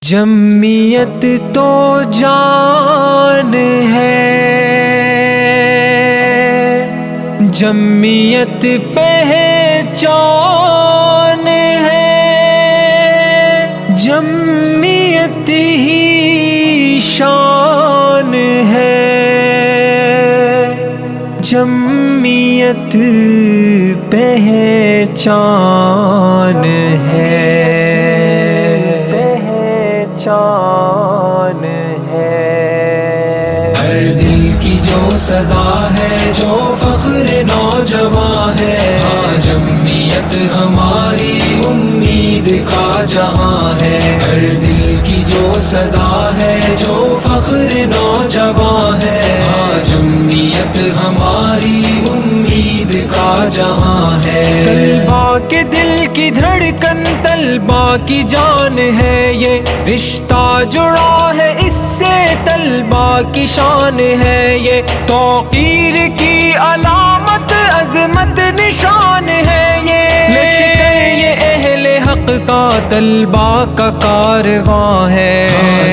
جمعیت تو جان ہے، جمعیت پہچان ہے، جمعیت ہی شان ہے، جمعیت پہچان ہے، پہچان ہے۔ ہر دل کی جو صدا ہے، جو فخر نوجوان ہے، ہاں جمعیت ہماری امید کا جہاں ہے۔ ہر دل کی جو صدا ہے، جو فخر نوجوان ہے، ہاں جمعیت ہماری امید کا جہاں ہے۔ طلبا کے دل کی دھڑکن، طلبا کی جان ہے، یہ رشتہ جڑا ہے اس سے، طلبا کی شان ہے، یہ توقیر کی علامت، عظمت نشان ہے، یہ لشکر یہ اہل حق کا، طلبا کا کارواں ہے۔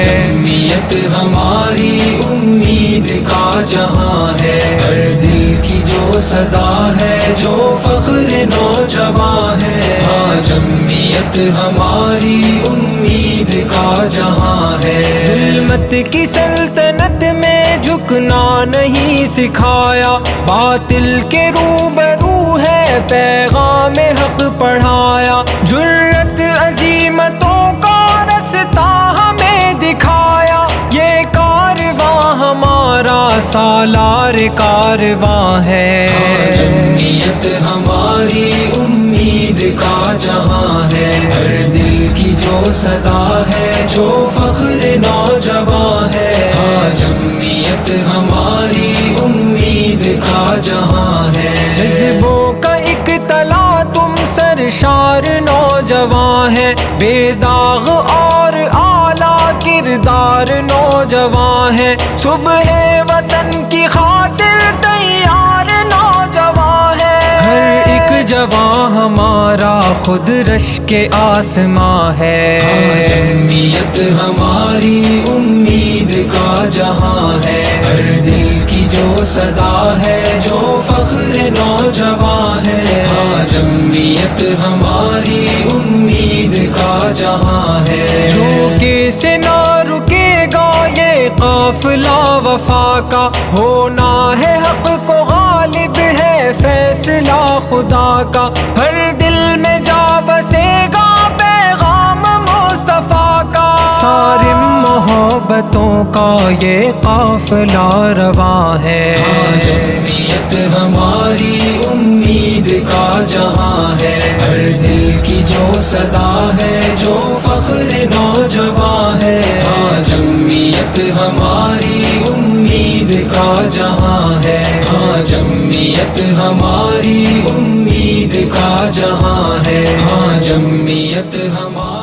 جمعیت ہماری امید کا جہاں ہے۔ ہر دل کی جو صدا ہے، جو فخر نوجوان ہے، ہاں جمعیت ہماری امید کا جہاں ہے۔ ظلمت کی سلطنت میں جھکنا نہیں سکھایا، باطل کے روبرو ہے پیغام حق پڑھایا، جرأت عزیمتوں کا رستہ ہمیں دکھایا، یہ کارواں ہمارا سالار کارواں ہے۔ جمعیت ہماری امید کا جہاں ہے۔ ہر دل کی جو صدا ہے، جو فخر نوجوان ہے، ہاں جمعیت ہماری امید کا جہاں ہے۔ جذبوں کا ایک تلا تم سرشار نوجوان ہے، بے داغ اور اعلیٰ کردار نوجوان ہے، صبح وطن کی خاطر تیار نوجوان ہے۔ ہر ایک جوان ہمارا خود رش کے آسماں ہے۔ جمعیت ہماری امید کا جہاں ہے۔ ہر دل کی جو صدا ہے، جو فخر نوجوان ہے، ہاں جمعیت ہماری امید کا جہاں ہے۔ روکے سے نہ رکے گا یہ قافلہ وفا کا، ہونا ہے حق کو غالب ہے فیصلہ خدا کا، ہر دل میں جا بسے گا پیغام مصطفیٰ کا، صارم محبتوں کا یہ قافلہ رواں ہے۔ جمعیت ہماری امید کا جہاں ہے۔ ہر دل کی جو صدا ہے، جو فخر نوجوان ہے، ہاں جمعیت ہماری امید کا جہاں ہے۔ ہاں جمعیت ہماری امید کا جہاں ہے۔ ہاں جمعیت ہماری